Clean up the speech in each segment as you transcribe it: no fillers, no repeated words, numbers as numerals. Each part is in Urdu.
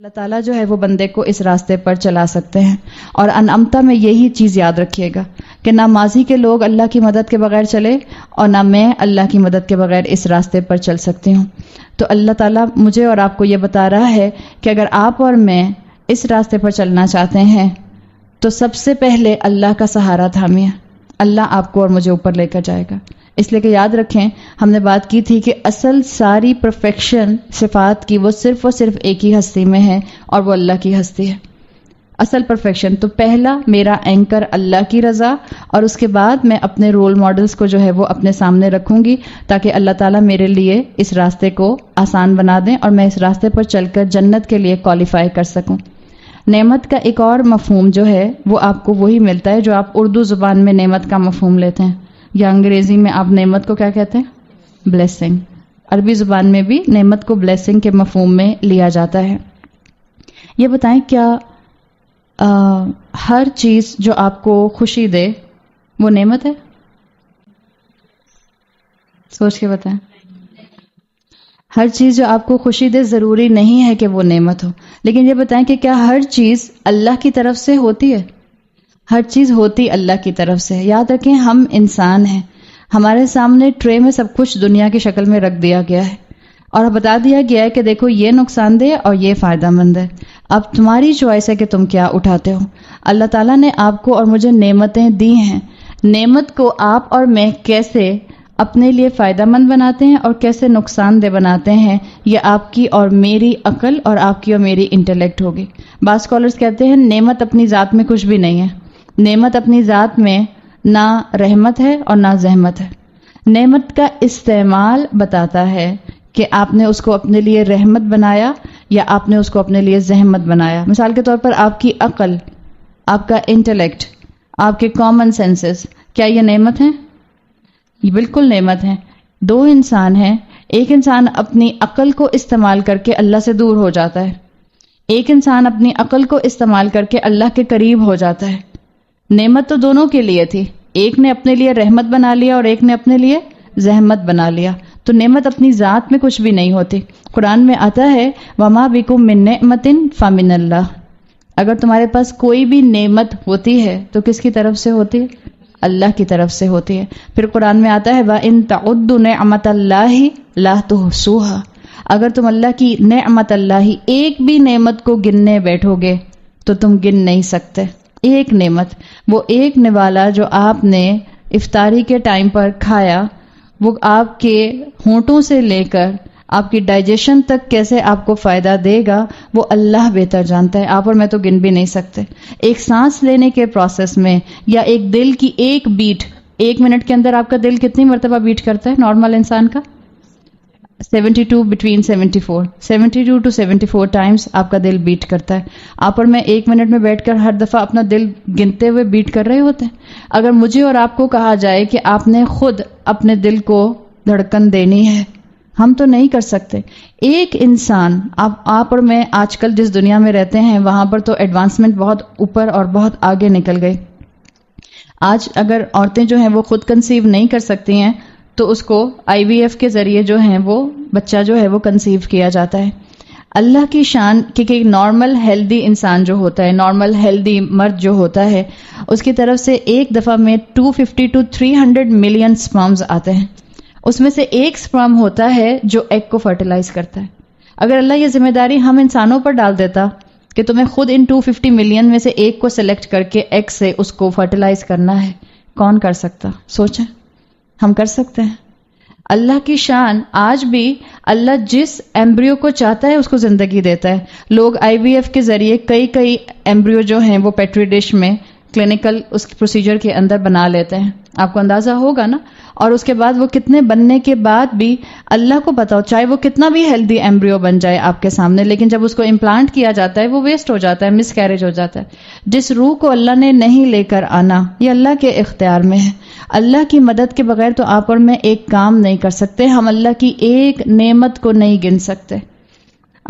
اللہ تعالیٰ جو ہے وہ بندے کو اس راستے پر چلا سکتے ہیں. اور انعمتا میں یہی چیز یاد رکھیے گا کہ نہ ماضی کے لوگ اللہ کی مدد کے بغیر چلے اور نہ میں اللہ کی مدد کے بغیر اس راستے پر چل سکتی ہوں. تو اللہ تعالیٰ مجھے اور آپ کو یہ بتا رہا ہے کہ اگر آپ اور میں اس راستے پر چلنا چاہتے ہیں تو سب سے پہلے اللہ کا سہارا تھامیے. اللہ آپ کو اور مجھے اوپر لے کر جائے گا. اس لیے کہ یاد رکھیں ہم نے بات کی تھی کہ اصل ساری پرفیکشن صفات کی وہ صرف اور صرف ایک ہی ہستی میں ہے اور وہ اللہ کی ہستی ہے. اصل پرفیکشن تو پہلا میرا اینکر اللہ کی رضا اور اس کے بعد میں اپنے رول ماڈلز کو جو ہے وہ اپنے سامنے رکھوں گی تاکہ اللہ تعالیٰ میرے لیے اس راستے کو آسان بنا دیں اور میں اس راستے پر چل کر جنت کے لیے کوالیفائی کر سکوں. نعمت کا ایک اور مفہوم جو ہے وہ آپ کو وہی ملتا ہے جو آپ اردو زبان میں نعمت کا مفہوم لیتے ہیں یا انگریزی میں آپ نعمت کو کیا کہتے ہیں؟ بلیسنگ. عربی زبان میں بھی نعمت کو بلیسنگ کے مفہوم میں لیا جاتا ہے. یہ بتائیں کیا ہر چیز جو آپ کو خوشی دے وہ نعمت ہے؟ سوچ کے بتائیں. ہر چیز جو آپ کو خوشی دے ضروری نہیں ہے کہ وہ نعمت ہو، لیکن یہ بتائیں کہ کیا ہر چیز اللہ کی طرف سے ہوتی ہے؟ ہر چیز ہوتی اللہ کی طرف سے. یاد رکھیں ہم انسان ہیں، ہمارے سامنے ٹرے میں سب کچھ دنیا کی شکل میں رکھ دیا گیا ہے اور بتا دیا گیا ہے کہ دیکھو یہ نقصان دہ اور یہ فائدہ مند ہے. اب تمہاری چوائس ہے کہ تم کیا اٹھاتے ہو. اللہ تعالیٰ نے آپ کو اور مجھے نعمتیں دی ہیں. نعمت کو آپ اور میں کیسے اپنے لیے فائدہ مند بناتے ہیں اور کیسے نقصان دہ بناتے ہیں یہ آپ کی اور میری عقل اور آپ کی اور میری انٹلیکٹ ہوگی. بعض اسکالرز کہتے ہیں نعمت اپنی ذات میں کچھ بھی نہیں ہے. نعمت اپنی ذات میں نہ رحمت ہے اور نہ زحمت ہے. نعمت کا استعمال بتاتا ہے کہ آپ نے اس کو اپنے لیے رحمت بنایا یا آپ نے اس کو اپنے لیے زحمت بنایا. مثال کے طور پر آپ کی عقل، آپ کا انٹلیکٹ، آپ کے کامن سینسز، کیا یہ نعمت ہیں؟ یہ بالکل نعمت ہیں. دو انسان ہیں، ایک انسان اپنی عقل کو استعمال کر کے اللہ سے دور ہو جاتا ہے، ایک انسان اپنی عقل کو استعمال کر کے اللہ کے قریب ہو جاتا ہے. نعمت تو دونوں کے لیے تھی، ایک نے اپنے لیے رحمت بنا لیا اور ایک نے اپنے لیے زحمت بنا لیا. تو نعمت اپنی ذات میں کچھ بھی نہیں ہوتی. قرآن میں آتا ہے وَمَا بِكُم مِّن نِّعْمَةٍ فَمِنَ اللَّهِ. اگر تمہارے پاس کوئی بھی نعمت ہوتی ہے تو کس کی طرف سے ہوتی ہے؟ اللہ کی طرف سے ہوتی ہے. پھر قرآن میں آتا ہے وَإِن تَعُدُّوا نِعْمَةَ اللَّهِ لَا تُحْصُوهَا. اگر تم اللہ کی نعمت اللہ ایک بھی نعمت کو گننے بیٹھو گے تو تم گن نہیں سکتے. ایک نعمت، وہ ایک نوالا جو آپ نے افطاری کے ٹائم پر کھایا، وہ آپ کے ہونٹوں سے لے کر آپ کی ڈائجیشن تک کیسے آپ کو فائدہ دے گا وہ اللہ بہتر جانتا ہے. آپ اور میں تو گن بھی نہیں سکتے. ایک سانس لینے کے پروسیس میں یا ایک دل کی ایک بیٹ، ایک منٹ کے اندر آپ کا دل کتنی مرتبہ بیٹ کرتا ہے نارمل انسان کا؟ 72 between 72 to 74 ٹائمز آپ کا دل بیٹ کرتا ہے. آپ اور میں ایک منٹ میں بیٹھ کر ہر دفعہ اپنا دل گنتے ہوئے بیٹ کر رہے ہوتے ہیں. اگر مجھے اور آپ کو کہا جائے کہ آپ نے خود اپنے دل کو دھڑکن دینی ہے، ہم تو نہیں کر سکتے. ایک انسان، آپ اور میں آج کل جس دنیا میں رہتے ہیں وہاں پر تو ایڈوانسمنٹ بہت اوپر اور بہت آگے نکل گئی. آج اگر عورتیں جو ہیں وہ خود کنسیو نہیں کر سکتی ہیں تو اس کو IVF کے ذریعے جو ہیں وہ بچہ جو ہے وہ کنسیو کیا جاتا ہے. اللہ کی شان کہ نارمل ہیلدی انسان جو ہوتا ہے، نارمل ہیلدی مرد جو ہوتا ہے، اس کی طرف سے ایک دفعہ میں 250 to 300 ملین سپرمز آتے ہیں. اس میں سے ایک سپرم ہوتا ہے جو ایگ کو فرٹیلائز کرتا ہے. اگر اللہ یہ ذمہ داری ہم انسانوں پر ڈال دیتا کہ تمہیں خود ان 250 ملین میں سے ایک کو سلیکٹ کر کے ایگ سے اس کو فرٹیلائز کرنا ہے، کون کر سکتا؟ سوچیں. ہم کر سکتے ہیں. اللہ کی شان آج بھی اللہ جس ایمبریو کو چاہتا ہے اس کو زندگی دیتا ہے. لوگ IVF کے ذریعے کئی ایمبریو جو ہیں وہ پیٹری ڈش میں کلینکل اس پروسیجر کے اندر بنا لیتے ہیں. آپ کو اندازہ ہوگا نا. اور اس کے بعد وہ کتنے بننے کے بعد بھی اللہ کو پتا ہو، چاہے وہ کتنا بھی ہیلدی ایمبریو بن جائے آپ کے سامنے، لیکن جب اس کو امپلانٹ کیا جاتا ہے وہ ویسٹ ہو جاتا ہے، مس کیریج ہو جاتا ہے. جس روح کو اللہ نے نہیں لے کر آنا یہ اللہ کے اختیار میں ہے. اللہ کی مدد کے بغیر تو آپ اور میں ایک کام نہیں کر سکتے. ہم اللہ کی ایک نعمت کو نہیں گن سکتے.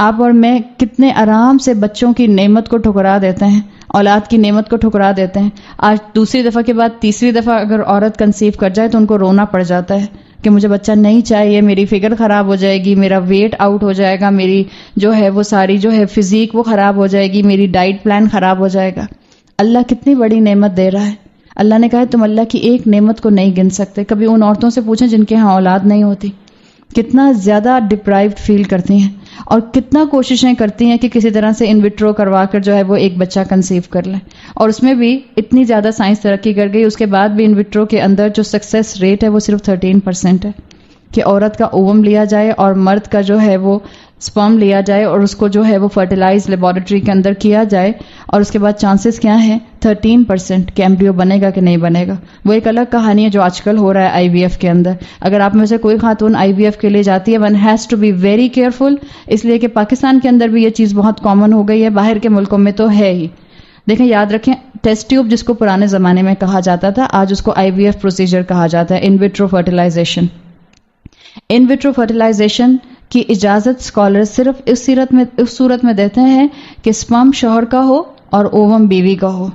آپ اور میں کتنے آرام سے بچوں کی نعمت کو ٹھکرا دیتے ہیں، اولاد کی نعمت کو ٹھکرا دیتے ہیں. آج دوسری دفعہ کے بعد تیسری دفعہ اگر عورت کنسیو کر جائے تو ان کو رونا پڑ جاتا ہے کہ مجھے بچہ نہیں چاہیے، میری فگر خراب ہو جائے گی، میرا ویٹ آؤٹ ہو جائے گا، میری جو ہے وہ ساری جو ہے فزیک وہ خراب ہو جائے گی، میری ڈائٹ پلان خراب ہو جائے گا. اللہ کتنی بڑی نعمت دے رہا ہے. اللہ نے کہا تم اللہ کی ایک نعمت کو نہیں گن سکتے. کبھی ان عورتوں سے پوچھیں جن کے ہاں اولاد نہیں ہوتی، کتنا زیادہ ڈپرائیوڈ فیل کرتی ہیں اور کتنا کوششیں کرتی ہیں کہ کسی طرح سے ان وٹرو کروا کر جو ہے وہ ایک بچہ کنسیو کر لیں. اور اس میں بھی اتنی زیادہ سائنس ترقی کر گئی، اس کے بعد بھی ان وٹرو کے اندر جو سکسیس ریٹ ہے وہ صرف 13% ہے کہ عورت کا اووم لیا جائے اور مرد کا جو ہے وہ سپرم لیا جائے اور اس کو جو ہے وہ فرٹیلائز لیبارٹری کے اندر کیا جائے، اور اس کے بعد چانسز کیا ہیں 13% کہ ایمبریو بنے گا کہ نہیں بنے گا. وہ ایک الگ کہانی ہے جو آج کل ہو رہا ہے IVF کے اندر. اگر آپ میں سے کوئی خاتون IVF کے لیے جاتی ہے، one has to be very careful, اس لیے کہ پاکستان کے اندر بھی یہ چیز بہت کامن ہو گئی ہے، باہر کے ملکوں میں تو ہے ہی. دیکھیں یاد رکھیں، ٹیسٹ ٹیوب جس کو پرانے زمانے میں کہا جاتا تھا، آج اس کو IVF پروسیجر کہا جاتا ہے، ان وٹرو فرٹیلائزیشن. ان وٹرو فرٹیلائزیشن کی اجازت اسکالر صرف اس صورت میں دیتے ہیں کہ سپرم شوہر کا ہو اور اووم بیوی کا ہو.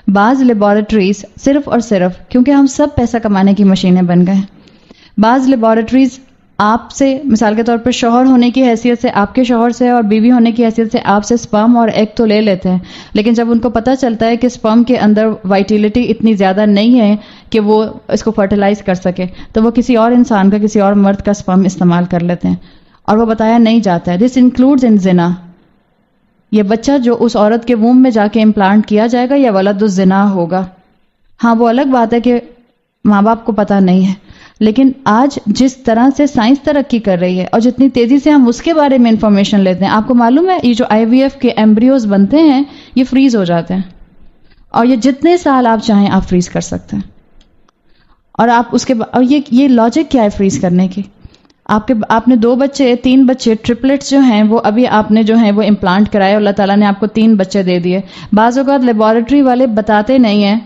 بعض لیبارٹریز صرف اور صرف کیونکہ ہم سب پیسہ کمانے کی مشینیں بن گئے ہیں، بعض لیبارٹریز آپ سے مثال کے طور پر شوہر ہونے کی حیثیت سے آپ کے شوہر سے اور بیوی ہونے کی حیثیت سے آپ سے سپرم اور ایگ تو لے لیتے ہیں، لیکن جب ان کو پتہ چلتا ہے کہ سپرم کے اندر وائٹیلٹی اتنی زیادہ نہیں ہے کہ وہ اس کو فرٹیلائز کر سکے، تو وہ کسی اور انسان کا، کسی اور مرد کا سپرم استعمال کر لیتے ہیں اور وہ بتایا نہیں جاتا ہے. دس انکلوڈز ان زنا. یہ بچہ جو اس عورت کے ووم میں جا کے امپلانٹ کیا جائے گا یا ولد الزنا ہوگا. ہاں وہ الگ بات ہے کہ ماں باپ کو پتہ نہیں ہے، لیکن آج جس طرح سے سائنس ترقی کر رہی ہے اور جتنی تیزی سے ہم اس کے بارے میں انفارمیشن لیتے ہیں، آپ کو معلوم ہے یہ جو IVF کے ایمبریوز بنتے ہیں یہ فریز ہو جاتے ہیں اور یہ جتنے سال آپ چاہیں آپ فریز کر سکتے ہیں. اور آپ اس کے اور یہ لاجک کیا ہے فریز کرنے کی؟ آپ نے 2 بچے 3 بچے ٹرپلٹس جو ہیں وہ ابھی آپ نے جو ہیں وہ امپلانٹ کرائے، اللہ تعالیٰ نے آپ کو 3 بچے دے دیے. بعض اوقات لیبارٹری والے بتاتے نہیں ہیں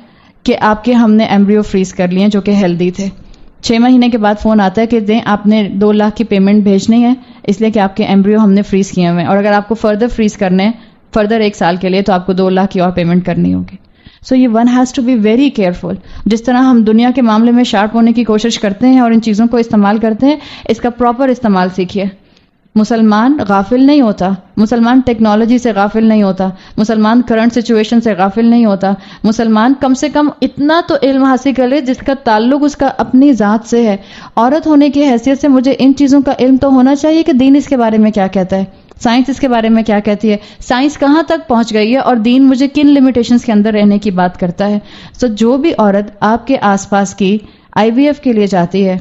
کہ آپ کے ہم نے ایمبریو فریز کر لیے جو کہ ہیلدی تھے. 6 مہینے کے بعد فون آتا ہے کہ دیں آپ نے 2 لاکھ کی پیمنٹ بھیجنی ہے اس لیے کہ آپ کے ایمبریو ہم نے فریز کیے ہوئے ہیں، اور اگر آپ کو فردر فریز کرنے فردر 1 سال کے لیے تو آپ کو 2 لاکھ کی اور پیمنٹ کرنی ہوگی. سو یہ one has to be very careful. جس طرح ہم دنیا کے معاملے میں شارپ ہونے کی کوشش کرتے ہیں اور ان چیزوں کو استعمال کرتے ہیں، اس کا پراپر استعمال سیکھیے. مسلمان غافل نہیں ہوتا، مسلمان ٹیکنالوجی سے غافل نہیں ہوتا، مسلمان کرنٹ سچویشن سے غافل نہیں ہوتا. مسلمان کم سے کم اتنا تو علم حاصل کر لے جس کا تعلق اس کا اپنی ذات سے ہے. عورت ہونے کی حیثیت سے مجھے ان چیزوں کا علم تو ہونا چاہیے کہ دین اس کے بارے میں کیا کہتا ہے، سائنس اس کے بارے میں کیا کہتی ہے، سائنس کہاں تک پہنچ گئی ہے اور دین مجھے کن لمیٹیشنز کے اندر رہنے کی بات کرتا ہے. سو جو بھی عورت آپ کے آس پاس کی IVF کے لیے جاتی ہے،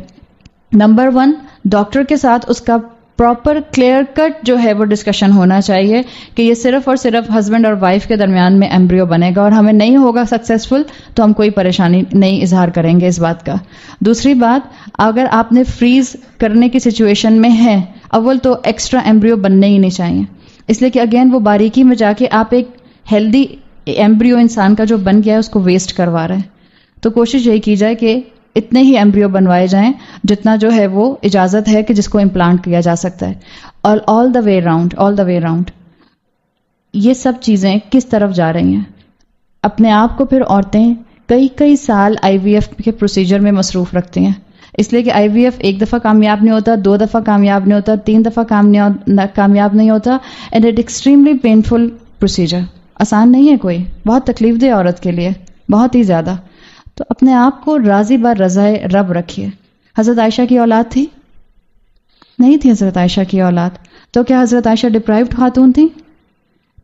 نمبر 1 ڈاکٹر کے ساتھ اس کا پراپر کلیئر کٹ جو ہے وہ ڈسکشن ہونا چاہیے کہ یہ صرف اور صرف ہسبینڈ اور وائف کے درمیان میں ایمبریو بنے گا اور ہمیں نہیں ہوگا سکسیسفل تو ہم کوئی پریشانی نہیں اظہار کریں گے اس بات کا. دوسری بات، اگر آپ نے فریز کرنے کی سچویشن میں ہے، اول تو ایکسٹرا ایمبریو بننے ہی نہیں چاہیے، اس لیے کہ اگین وہ باریکی میں جا کے آپ ایک ہیلدی ایمبریو انسان کا جو بن گیا ہے اس کو ویسٹ کروا رہے ہیں. تو کوشش یہی کی جائے کہ اتنے ہی ایمبریو بنوائے جائیں جتنا جو ہے وہ اجازت ہے کہ جس کو امپلانٹ کیا جا سکتا ہے. اور آل دا وے راؤنڈ یہ سب چیزیں کس طرف جا رہی ہیں؟ اپنے آپ کو پھر عورتیں کئی سال IVF کے پروسیجر میں مصروف رکھتی ہیں، اس لیے کہ IVF 1 دفعہ کامیاب نہیں ہوتا، 2 دفعہ کامیاب نہیں ہوتا، 3 دفعہ کامیاب نہیں ہوتا. And it extremely painful procedure. آسان نہیں ہے کوئی، بہت تکلیف دہ عورت کے لیے، بہت ہی زیادہ. تو اپنے آپ کو راضی بر رضائے رب رکھیے. حضرت عائشہ کی اولاد تھی؟ نہیں تھی حضرت عائشہ کی اولاد. تو کیا حضرت عائشہ ڈپرائیوڈ خاتون تھی؟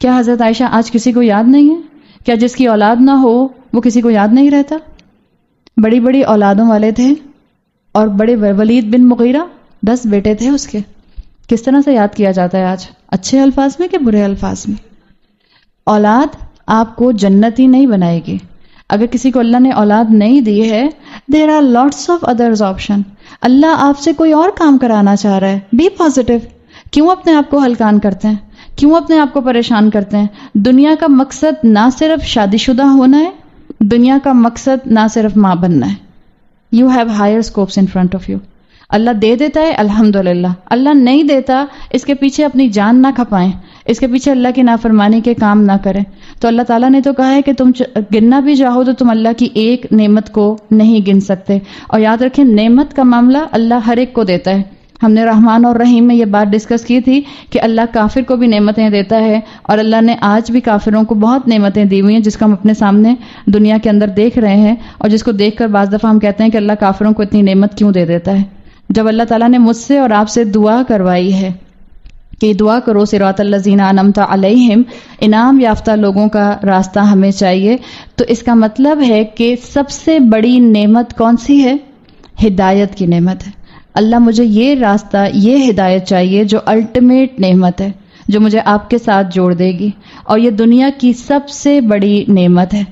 کیا حضرت عائشہ آج کسی کو یاد نہیں ہے؟ کیا جس کی اولاد نہ ہو وہ کسی کو یاد نہیں رہتا؟ بڑی بڑی اولادوں والے تھے اور بڑے ولید بن مغیرہ 10 بیٹے تھے اس کے. کس طرح سے یاد کیا جاتا ہے آج؟ اچھے الفاظ میں کہ برے الفاظ میں؟ اولاد آپ کو جنتی نہیں بنائے گی. اگر کسی کو اللہ نے اولاد نہیں دی ہے، there are lots of others option. اللہ آپ سے کوئی اور کام کرانا چاہ رہا ہے. Be positive. کیوں اپنے آپ کو ہلکان کرتے ہیں؟ کیوں اپنے آپ کو پریشان کرتے ہیں؟ دنیا کا مقصد نہ صرف شادی شدہ ہونا ہے، دنیا کا مقصد نہ صرف ماں بننا ہے. You have higher scopes in front of you. اللہ دے دیتا ہے الحمدللہ، اللہ نہیں دیتا اس کے پیچھے اپنی جان نہ کھپائیں، اس کے پیچھے اللہ کی نافرمانی کے کام نہ کریں۔ تو اللہ تعالیٰ نے تو کہا ہے کہ تم گننا بھی چاہو تو تم اللہ کی ایک نعمت کو نہیں گن سکتے۔ اور یاد رکھیں نعمت کا معاملہ اللہ ہر ایک کو دیتا ہے۔ ہم نے رحمان اور رحیم میں یہ بات ڈسکس کی تھی کہ اللہ کافر کو بھی نعمتیں دیتا ہے، اور اللہ نے آج بھی کافروں کو بہت نعمتیں دی ہوئی ہیں جس کو ہم اپنے سامنے دنیا کے اندر دیکھ رہے ہیں، اور جس کو دیکھ کر بعض دفعہ ہم کہتے ہیں کہ اللہ کافروں کو اتنی نعمت کیوں دے دیتا ہے۔ جب اللہ تعالیٰ نے مجھ سے اور آپ سے دعا کروائی ہے کہ دعا کرو صراط الذین انعمت علیہم، انعام یافتہ لوگوں کا راستہ ہمیں چاہیے، تو اس کا مطلب ہے کہ سب سے بڑی نعمت کون سی ہے؟ ہدایت کی نعمت ہے۔ اللہ مجھے یہ راستہ، یہ ہدایت چاہیے جو الٹیمیٹ نعمت ہے، جو مجھے آپ کے ساتھ جوڑ دے گی، اور یہ دنیا کی سب سے بڑی نعمت ہے۔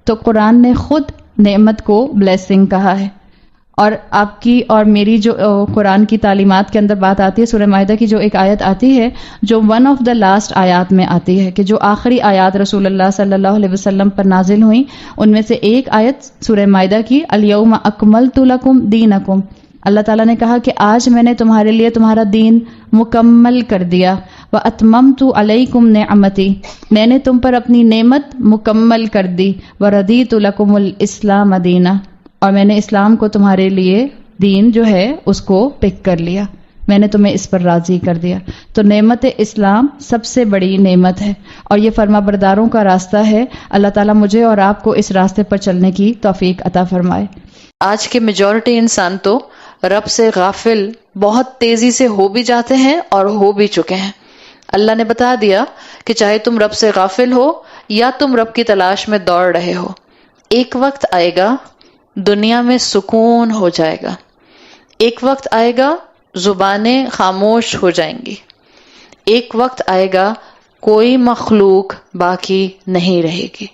تو قرآن نے خود نعمت کو بلیسنگ کہا ہے، اور آپ کی اور میری جو قرآن کی تعلیمات کے اندر بات آتی ہے، سورہ مائدہ کی جو ایک آیت آتی ہے جو ون آف دا لاسٹ آیات میں آتی ہے، کہ جو آخری آیات رسول اللہ صلی اللہ علیہ وسلم پر نازل ہوئیں، ان میں سے ایک آیت سورہ مائدہ کی الیوم اکملت لکم دینکم، اللہ تعالیٰ نے کہا کہ آج میں نے تمہارے لیے تمہارا دین مکمل کر دیا، وَأَتْمَمْتُ عَلَيْكُمْ نِعْمَتِي، میں نے تم پر اپنی نعمت مکمل کر دی، وَرَضِيتُ لَكُمُ الْإِسْلَامَ دِينًا، اور میں نے اسلام کو تمہارے لیے دین جو ہے اس کو پک کر لیا، میں نے تمہیں اس پر راضی کر دیا۔ تو نعمت اسلام سب سے بڑی نعمت ہے، اور یہ فرما برداروں کا راستہ ہے۔ اللہ تعالیٰ مجھے اور آپ کو اس راستے پر چلنے کی توفیق عطا فرمائے۔ آج کے میجورٹی انسان تو رب سے غافل بہت تیزی سے ہو بھی جاتے ہیں اور ہو بھی چکے ہیں۔ اللہ نے بتا دیا کہ چاہے تم رب سے غافل ہو یا تم رب کی تلاش میں دوڑ رہے ہو، ایک وقت آئے گا دنیا میں سکون ہو جائے گا، ایک وقت آئے گا زبانیں خاموش ہو جائیں گی، ایک وقت آئے گا کوئی مخلوق باقی نہیں رہے گی۔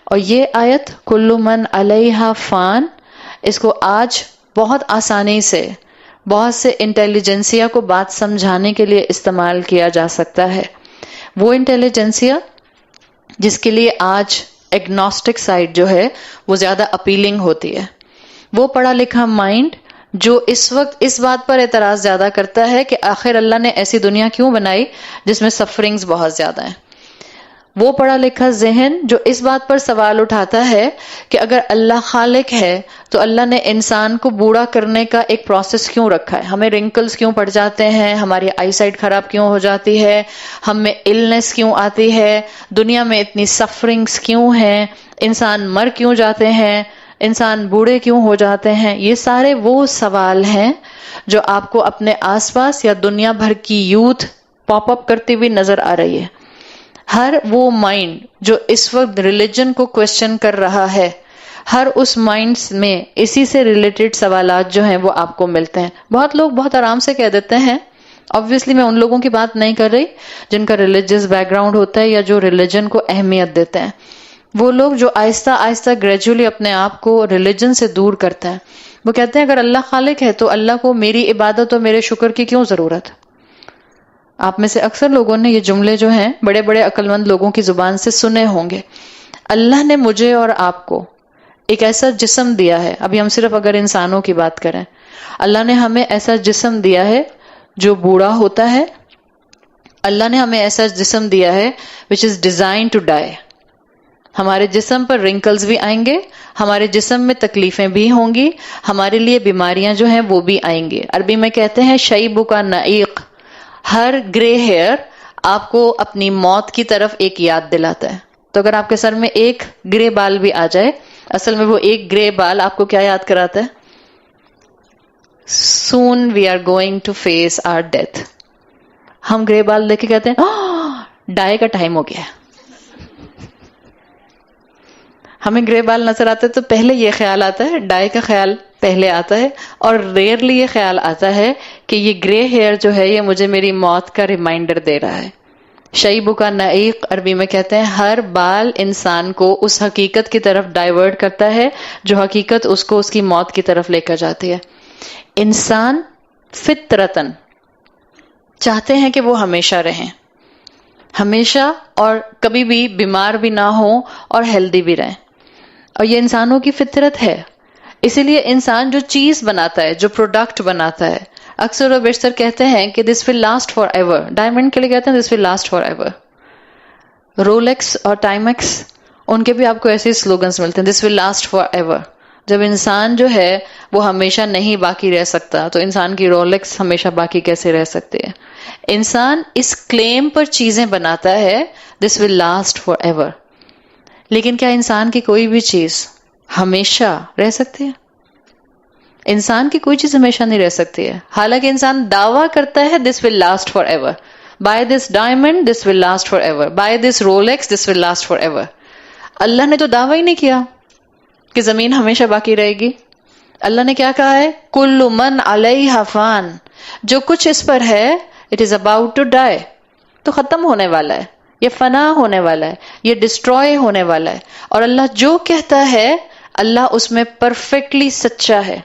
اور یہ آیت کل من علیہا فان، اس کو آج بہت آسانی سے بہت سے انٹیلیجنسیا کو بات سمجھانے کے لیے استعمال کیا جا سکتا ہے۔ وہ انٹیلیجنسیا جس کے لیے آج ایگنوسٹک سائڈ جو ہے وہ زیادہ اپیلنگ ہوتی ہے، وہ پڑھا لکھا مائنڈ جو اس وقت اس بات پر اعتراض زیادہ کرتا ہے کہ آخر اللہ نے ایسی دنیا کیوں بنائی جس میں سفرنگز بہت زیادہ ہیں، وہ پڑھا لکھا ذہن جو اس بات پر سوال اٹھاتا ہے کہ اگر اللہ خالق ہے تو اللہ نے انسان کو بوڑھا کرنے کا ایک پروسیس کیوں رکھا ہے، ہمیں رنکلز کیوں پڑ جاتے ہیں، ہماری آئی سائٹ خراب کیوں ہو جاتی ہے، ہم میں النس کیوں آتی ہے، دنیا میں اتنی سفرنگز کیوں ہیں، انسان مر کیوں جاتے ہیں، انسان بوڑھے کیوں ہو جاتے ہیں۔ یہ سارے وہ سوال ہیں جو آپ کو اپنے آس پاس یا دنیا بھر کی یوتھ پاپ اپ کرتی ہوئی نظر آ رہی ہے۔ ہر وہ مائنڈ جو اس وقت ریلیجن کو کوشچن کر رہا ہے، ہر اس مائنڈ میں اسی سے ریلیٹڈ سوالات جو ہیں وہ آپ کو ملتے ہیں۔ بہت لوگ بہت آرام سے کہہ دیتے ہیں، obviously میں ان لوگوں کی بات نہیں کر رہی جن کا ریلیجیس بیک گراؤنڈ ہوتا ہے یا جو ریلیجن کو اہمیت دیتے ہیں، وہ لوگ جو آہستہ آہستہ گریجولی اپنے آپ کو ریلیجن سے دور کرتے ہیں، وہ کہتے ہیں اگر اللہ خالق ہے تو اللہ کو میری عبادت اور میرے شکر کی کیوں ضرورت۔ آپ میں سے اکثر لوگوں نے یہ جملے جو ہیں بڑے بڑے عقل مند لوگوں کی زبان سے سنے ہوں گے۔ اللہ نے مجھے اور آپ کو ایک ایسا جسم دیا ہے، ابھی ہم صرف اگر انسانوں کی بات کریں، اللہ نے ہمیں ایسا جسم دیا ہے جو بوڑھا ہوتا ہے، اللہ نے ہمیں ایسا جسم دیا ہے which is designed to die۔ ہمارے جسم پر رنکلز بھی آئیں گے، ہمارے جسم میں تکلیفیں بھی ہوں گی، ہمارے لیے بیماریاں جو ہیں وہ بھی آئیں گے۔ عربی میں کہتے ہیں شیب کا نعیق، ہر گرے ہیئر آپ کو اپنی موت کی طرف ایک یاد دلاتا ہے۔ تو اگر آپ کے سر میں ایک گرے بال بھی آ جائے، اصل میں وہ ایک گرے بال آپ کو کیا یاد کراتا ہے؟ Soon we are going to face our death. ہم گرے بال دیکھ کے کہتے ہیں ڈائی کا ٹائم ہو گیا ہے۔ ہمیں گرے بال نظر آتے تو پہلے یہ خیال آتا ہے، ڈائی کا خیال پہلے آتا ہے، اور ریئرلی یہ خیال آتا ہے کہ یہ گرے ہیئر جو ہے یہ مجھے میری موت کا ریمائنڈر دے رہا ہے۔ شیب کا نعیق عربی میں کہتے ہیں ہر بال انسان کو اس حقیقت کی طرف ڈائیورٹ کرتا ہے جو حقیقت اس کو اس کی موت کی طرف لے کر جاتی ہے۔ انسان فطرتاً چاہتے ہیں کہ وہ ہمیشہ رہیں، ہمیشہ، اور کبھی بھی بیمار بھی نہ ہوں اور ہیلدی بھی رہیں، اور یہ انسانوں کی فطرت ہے۔ اسی لیے انسان جو چیز بناتا ہے, جو پروڈکٹ بناتا ہے, اکثر و بیشتر کہتے ہیں کہ دس will last for ever. Diamond کے لیے کہتے ہیں دس will last for ever. Rolex اور ٹائمیکس, ان کے بھی آپ کو ایسے سلوگنز ملتے ہیں, دس ول لاسٹ فار ایور. جب انسان جو ہے وہ ہمیشہ نہیں باقی رہ سکتا, تو انسان کی رولیکس ہمیشہ باقی کیسے رہ سکتی ہے؟ انسان اس کلیم پر چیزیں بناتا ہے this will last for ever. لیکن کیا انسان کی کوئی بھی چیز ہمیشہ رہ سکتی ہے؟ انسان کی کوئی چیز ہمیشہ نہیں رہ سکتی ہے. حالانکہ انسان دعویٰ کرتا ہے this will last forever. Buy this diamond this will last forever. Buy this Rolex this will last forever. اللہ نے تو دعویٰ ہی نہیں کیا کہ زمین ہمیشہ باقی رہے گی. اللہ نے کیا کہا ہے؟ کل من علیہا فان. جو کچھ اس پر ہے it is about to die. تو ختم ہونے والا ہے, یہ فنا ہونے والا ہے, یہ ڈسٹروائے ہونے والا ہے. اور اللہ جو کہتا ہے اللہ اس میں پرفیکٹلی سچا ہے.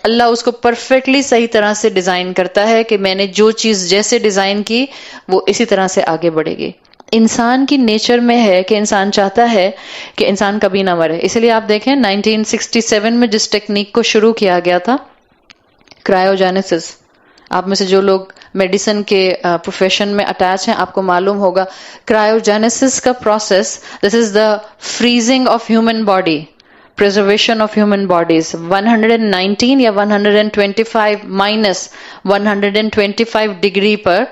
اللہ اس کو پرفیکٹلی صحیح طرح سے ڈیزائن کرتا ہے کہ میں نے جو چیز جیسے ڈیزائن کی وہ اسی طرح سے آگے بڑھے گی. انسان کی نیچر میں ہے کہ انسان چاہتا ہے کہ انسان کبھی نہ مرے. اس لیے آپ دیکھیں 1967 میں جس ٹیکنیک کو شروع کیا گیا تھا, کرائیوجینیسس, آپ میں سے جو لوگ میڈیسن کے پروفیشن میں اٹیچ ہیں آپ کو معلوم ہوگا. کرائیوجینیسس کا process, this is the freezing of human body, preservation of human bodies. 119 یا 125 minus 125 ڈگری پر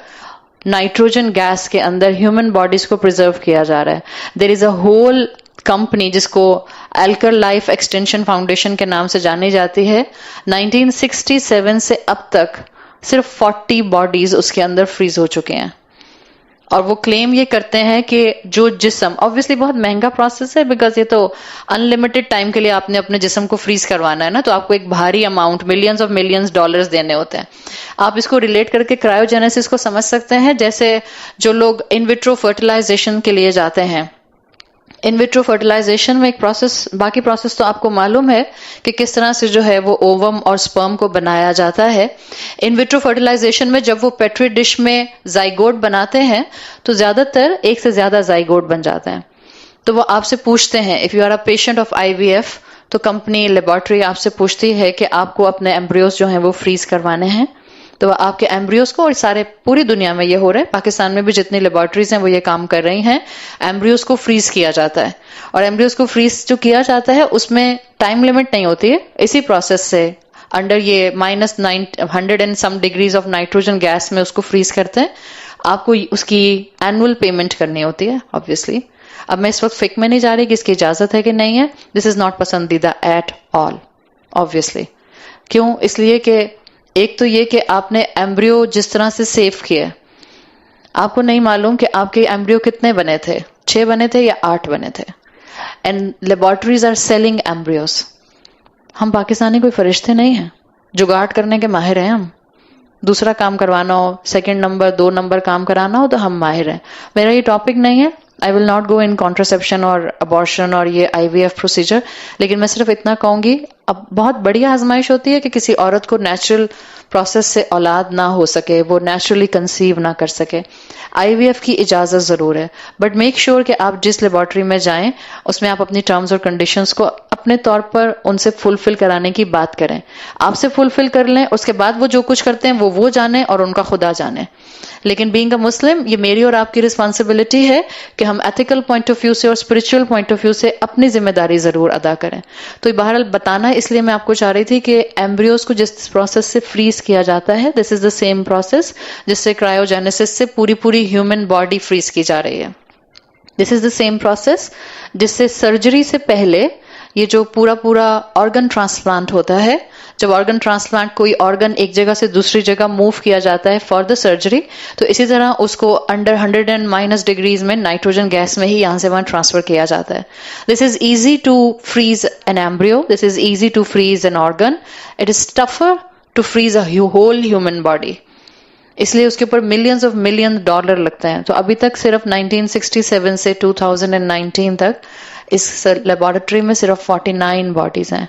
نائٹروجن گیس کے اندر ہیومن باڈیز کو پرزرو کیا جا رہا ہے. دیر از اے ہول کمپنی جس کو ایلکر لائف ایکسٹینشن فاؤنڈیشن کے نام سے جانی جاتی ہے. 1967 سے اب تک صرف 40 باڈیز اس کے اندر فریز ہو چکے ہیں. اور وہ کلیم یہ کرتے ہیں کہ جو جسم, obviously بہت مہنگا پروسیس ہے بیکاز یہ تو ان لمیٹڈ ٹائم کے لیے آپ نے اپنے جسم کو فریز کروانا ہے نا, تو آپ کو ایک بھاری amount millions of millions dollars دینے ہوتے ہیں. آپ اس کو ریلیٹ کر کے کرائیوجینیسس کو سمجھ سکتے ہیں جیسے جو لوگ ان ویٹرو فرٹیلائزیشن کے لیے جاتے ہیں. ان ویٹرو فرٹیلائزیشن میں ایک پروسیس, باقی پروسیس تو آپ کو معلوم ہے کہ کس طرح سے جو ہے وہ اووم اور سپرم کو بنایا جاتا ہے. ان ویٹرو فرٹیلائزیشن میں جب وہ پیٹری ڈش میں زائگوٹ بناتے ہیں تو زیادہ تر ایک سے زیادہ زائگوٹ بن جاتے ہیں. تو وہ آپ سے پوچھتے ہیں, if you are a patient of IVF, تو کمپنی لیبارٹری آپ سے پوچھتی ہے کہ آپ کو اپنے ایمبریوز جو ہیں وہ فریز کروانے ہیں. تو وہ آپ کے ایمبریوز کو, اور سارے پوری دنیا میں یہ ہو رہا ہے, پاکستان میں بھی جتنی لیبارٹریز ہیں وہ یہ کام کر رہی ہیں, ایمبریوز کو فریز کیا جاتا ہے. اور ایمبریوز کو فریز جو کیا جاتا ہے اس میں ٹائم لمٹ نہیں ہوتی ہے. اسی پروسیس سے انڈر یہ -100 and some degrees of nitrogen gas میں اس کو فریز کرتے ہیں. آپ کو اس کی اینول پیمنٹ کرنی ہوتی ہے obviously. اب میں اس وقت فک میں نہیں جا رہی کہ اس کی اجازت ہے کہ نہیں ہے. دس از ناٹ پسندیدہ ایٹ آل obviously. کیوں؟ اس لیے کہ ایک تو یہ کہ آپ نے ایمبریو جس طرح سے سیو کیا, آپ کو نہیں معلوم کہ آپ کے ایمبریو کتنے بنے تھے, 6 بنے تھے یا 8 بنے تھے. And laboratories are selling embryos. ہم پاکستانی کوئی فرشتے نہیں ہیں, جگاڑ کرنے کے ماہر ہیں ہم. دوسرا کام کروانا ہو, 2 نمبر 2 نمبر کام کرانا ہو تو ہم ماہر ہیں. میرا یہ ٹاپک نہیں ہے, I will not go in contraception اور abortion اور یہ IVF پروسیجر, لیکن میں صرف اتنا کہوں گی, اب بہت بڑی آزمائش ہوتی ہے کہ کسی عورت کو نیچرل پروسیس سے اولاد نہ ہو سکے, وہ نیچرلی کنسیو نہ کر سکے. IVF کی اجازت ضرور ہے, بٹ میک شیور کہ آپ جس لیبارٹری میں جائیں اس میں آپ اپنی ٹرمز اور کنڈیشنز کو اپنے طور پر ان سے فلفل کرانے کی بات کریں. آپ سے فلفل کر لیں, اس کے بعد وہ جو کچھ کرتے ہیں وہ جانیں اور ان کا خدا جانے. لیکن بینگ اے مسلم یہ میری اور آپ کی رسپانسبلٹی ہے کہ ہم ایتھیکل پوائنٹ آف ویو سے اور اسپرچل پوائنٹ آف ویو سے اپنی ذمہ داری ضرور ادا کریں. تو بہرحال بتانا اس لیے میں آپ کو چاہ رہی تھی کہ ایمبریوز کو جس پروسیس سے فریز کیا جاتا ہے, this is the same process جس سے کرائیوجینیسس سے پوری ہیومن باڈی فریز کی جا رہی ہے. This is the same process جس سے سرجری سے پہلے یہ جو پورا آرگن ٹرانسپلانٹ ہوتا ہے, جب آرگن ٹرانسپلانٹ کوئی آرگن ایک جگہ سے دوسری جگہ موو کیا جاتا ہے فار دا سرجری, تو اسی طرح اس کو انڈر 100 ڈگریز میں نائٹروجن گیس میں ہی یہاں سے وہاں ٹرانسفر کیا جاتا ہے. This is easy to freeze an embryo, this is easy to freeze an organ, it is tougher to freeze a whole human body. اس لیے اس کے اوپر ملینز آف ملین ڈالر لگتے ہیں. تو ابھی تک صرف 1967 سے 2019 تک اس لیبارٹری میں صرف 49 باڈیز ہیں.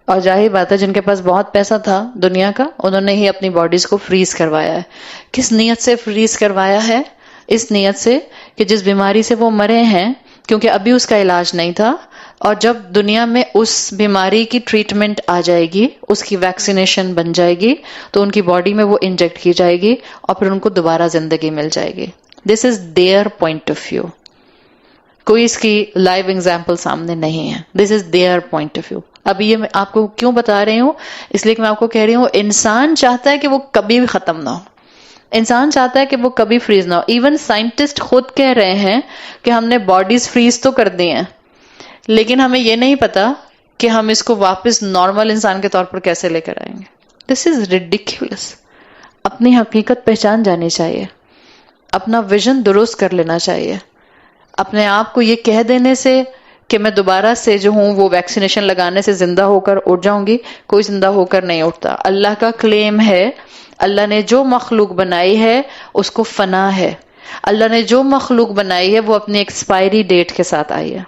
اور ظاہر بات ہے جن کے پاس بہت پیسہ تھا دنیا کا, انہوں نے ہی اپنی باڈیز کو فریز کروایا ہے. کس نیت سے فریز کروایا ہے؟ اس نیت سے کہ جس بیماری سے وہ مرے ہیں, کیونکہ ابھی اس کا علاج نہیں تھا, اور جب دنیا میں اس بیماری کی ٹریٹمنٹ آ جائے گی، اس کی ویکسینیشن بن جائے گی، تو ان کی باڈی میں وہ انجیکٹ کی جائے گی اور پھر ان کو دوبارہ زندگی مل جائے گی. This is their point of view. کوئی اس کی لائیو ایگزامپل سامنے نہیں ہے. This is their point of view. اب یہ میں آپ کو کیوں بتا رہی ہوں؟ اس لیے کہ میں آپ کو کہہ رہی ہوں انسان چاہتا ہے کہ وہ کبھی بھی ختم نہ ہو. انسان چاہتا ہے کہ وہ کبھی فریز نہ ہو. ایون سائنٹسٹ خود کہہ رہے ہیں کہ ہم نے باڈیز فریز تو کر دی ہیں، لیکن ہمیں یہ نہیں پتا کہ ہم اس کو واپس نارمل انسان کے طور پر کیسے لے کر آئیں گے. دس از ریڈیکیولس. اپنی حقیقت پہچان جانی چاہیے، اپنا ویژن درست کر لینا چاہیے. اپنے آپ کو یہ کہہ دینے سے کہ میں دوبارہ سے جو ہوں وہ ویکسینیشن لگانے سے زندہ ہو کر اٹھ جاؤں گی، کوئی زندہ ہو کر نہیں اٹھتا. اللہ کا کلیم ہے، اللہ نے جو مخلوق بنائی ہے اس کو فنا ہے. اللہ نے جو مخلوق بنائی ہے وہ اپنی ایکسپائری ڈیٹ کے ساتھ آئی ہے.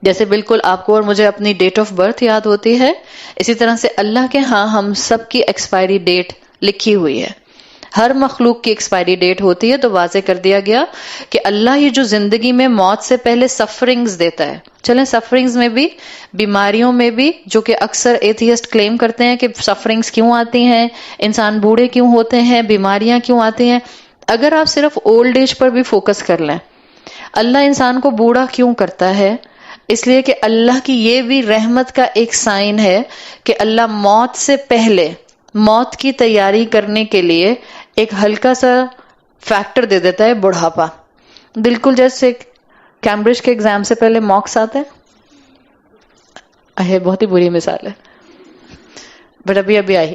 جیسے بالکل آپ کو اور مجھے اپنی ڈیٹ آف برتھ یاد ہوتی ہے، اسی طرح سے اللہ کے ہاں ہم سب کی ایکسپائری ڈیٹ لکھی ہوئی ہے. ہر مخلوق کی ایکسپائری ڈیٹ ہوتی ہے. تو واضح کر دیا گیا کہ اللہ یہ جو زندگی میں موت سے پہلے سفرنگز دیتا ہے. چلیں سفرنگز میں بھی، بیماریوں میں بھی، جو کہ اکثر ایتھیسٹ کلیم کرتے ہیں کہ سفرنگز کیوں آتی ہیں، انسان بوڑھے کیوں ہوتے ہیں، بیماریاں کیوں آتی ہیں. اگر آپ صرف اولڈ ایج پر بھی فوکس کر لیں، اللہ انسان کو بوڑھا کیوں کرتا ہے؟ اس لیے کہ اللہ کی یہ بھی رحمت کا ایک سائن ہے کہ اللہ موت سے پہلے موت کی تیاری کرنے کے لیے ایک ہلکا سا فیکٹر دے دیتا ہے، بڑھاپا. بالکل جیسے کیمبرج کے ایگزام سے پہلے ماکس آتے ہیں. بہت ہی بری مثال ہے بٹ ابھی آئی.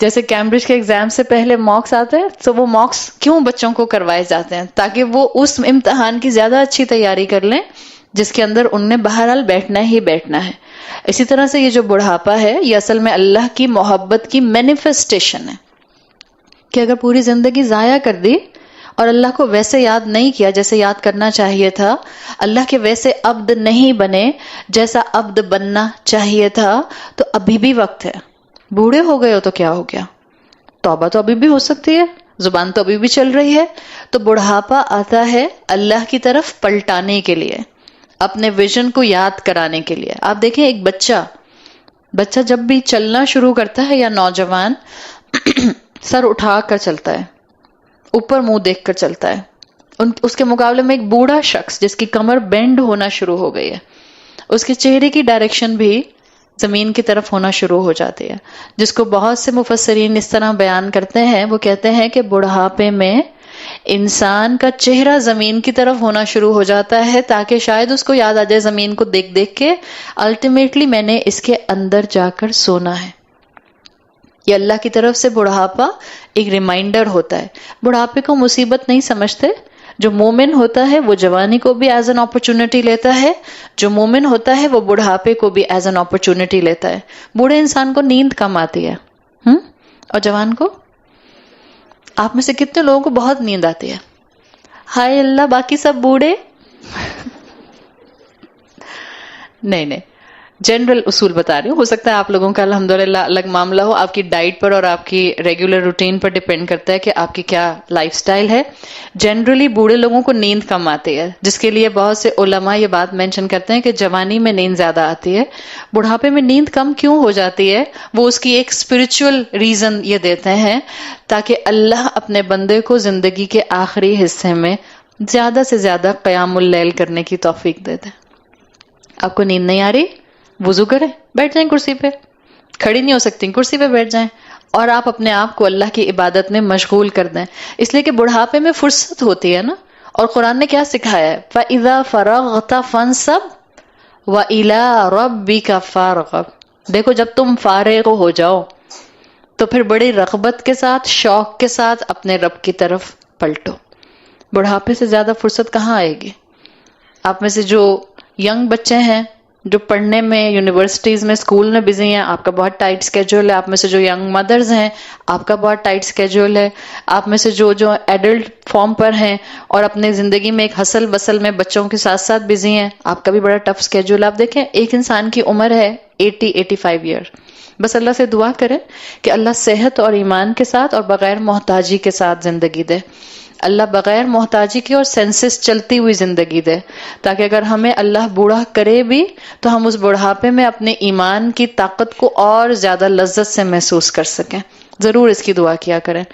جیسے کیمبرج کے ایگزام سے پہلے ماکس آتے ہیں، تو وہ ماکس کیوں بچوں کو کروائے جاتے ہیں؟ تاکہ وہ اس امتحان کی زیادہ اچھی تیاری کر لیں جس کے اندر ان نے بہرحال بیٹھنا ہی بیٹھنا ہے. اسی طرح سے یہ جو بڑھاپا ہے یہ اصل میں اللہ کی محبت کی مینیفیسٹیشن ہے کہ اگر پوری زندگی ضائع کر دی اور اللہ کو ویسے یاد نہیں کیا جیسے یاد کرنا چاہیے تھا، اللہ کے ویسے عبد نہیں بنے جیسا عبد بننا چاہیے تھا، تو ابھی بھی وقت ہے. بوڑھے ہو گئے ہو تو کیا ہو گیا؟ توبہ تو ابھی بھی ہو سکتی ہے، زبان تو ابھی بھی چل رہی ہے. تو بڑھاپا آتا ہے اللہ کی طرف پلٹانے کے لیے، اپنے ویژن کو یاد کرانے کے لیے. آپ دیکھیں ایک بچہ جب بھی چلنا شروع کرتا ہے یا نوجوان سر اٹھا کر چلتا ہے، اوپر منہ دیکھ کر چلتا ہے. اس کے مقابلے میں ایک بوڑھا شخص جس کی کمر بینڈ ہونا شروع ہو گئی ہے، اس کے چہرے کی ڈائریکشن بھی زمین کی طرف ہونا شروع ہو جاتی ہے. جس کو بہت سے مفسرین اس طرح بیان کرتے ہیں، وہ کہتے ہیں کہ بڑھاپے میں انسان کا چہرہ زمین کی طرف ہونا شروع ہو جاتا ہے تاکہ شاید اس کو یاد آ جائے زمین کو دیکھ دیکھ کے الٹیمیٹلی میں نے اس کے اندر جا کر سونا ہے. یہ اللہ کی طرف سے بڑھاپا ایک ریمائنڈر ہوتا ہے. بڑھاپے کو مصیبت نہیں سمجھتے. جو مومن ہوتا ہے وہ جوانی کو بھی ایز این اپرچونٹی لیتا ہے، جو مومن ہوتا ہے وہ بڑھاپے کو بھی ایز این اپرچونٹی لیتا ہے. بوڑھے انسان کو نیند کم آتی ہے اور جوان کو؟ آپ میں سے کتنے لوگوں کو بہت نیند آتی ہے؟ ہائے اللہ، باقی سب بوڑھے. نہیں، جنرل اصول بتا رہی ہوں. ہو سکتا ہے آپ لوگوں کا الحمدللہ الگ معاملہ ہو، آپ کی ڈائٹ پر اور آپ کی ریگولر روٹین پر ڈیپینڈ کرتا ہے کہ آپ کی کیا لائف سٹائل ہے. جنرلی بوڑھے لوگوں کو نیند کم آتی ہے، جس کے لیے بہت سے علماء یہ بات مینشن کرتے ہیں کہ جوانی میں نیند زیادہ آتی ہے. بڑھاپے میں نیند کم کیوں ہو جاتی ہے؟ وہ اس کی ایک اسپرچل ریزن یہ دیتے ہیں تاکہ اللہ اپنے بندے کو زندگی کے آخری حصے میں زیادہ سے زیادہ قیام اللیل کرنے کی توفیق دے دیں. آپ کو نیند نہیں آ رہی؟ وضو کریں، بیٹھ جائیں کرسی پہ. کھڑی نہیں ہو سکتی، کرسی پہ بیٹھ جائیں اور آپ اپنے آپ کو اللہ کی عبادت میں مشغول کر دیں. اس لیے کہ بڑھاپے میں فرصت ہوتی ہے نا. اور قرآن نے کیا سکھایا ہے؟ فَإِذَا فَرَغْتَ فَانْصَبْ وَإِلَىٰ رَبِّكَ فَارْغَب. دیکھو جب تم فارغ ہو جاؤ تو پھر بڑی رغبت کے ساتھ، شوق کے ساتھ اپنے رب کی طرف پلٹو. بڑھاپے سے زیادہ فرصت کہاں آئے گی؟ آپ میں سے جو ینگ بچے ہیں، جو پڑھنے میں، یونیورسٹیز میں، اسکول میں بزی ہیں، آپ کا بہت ٹائٹ سکیجول ہے. آپ میں سے جو ینگ مدرز ہیں، آپ کا بہت ٹائٹ سکیجول ہے. آپ میں سے جو ایڈلٹ فارم پر ہیں اور اپنے زندگی میں ایک ہسل بسل میں بچوں کے ساتھ ساتھ بزی ہیں، آپ کا بھی بڑا ٹف سکیجول. آپ دیکھیں ایک انسان کی عمر ہے 80-85 ایئر. بس اللہ سے دعا کریں کہ اللہ صحت اور ایمان کے ساتھ اور بغیر محتاجی کے ساتھ زندگی دے. اللہ بغیر محتاجی کے اور سینسس چلتی ہوئی زندگی دے، تاکہ اگر ہمیں اللہ بوڑھا کرے بھی تو ہم اس بڑھاپے میں اپنے ایمان کی طاقت کو اور زیادہ لذت سے محسوس کر سکیں. ضرور اس کی دعا کیا کریں.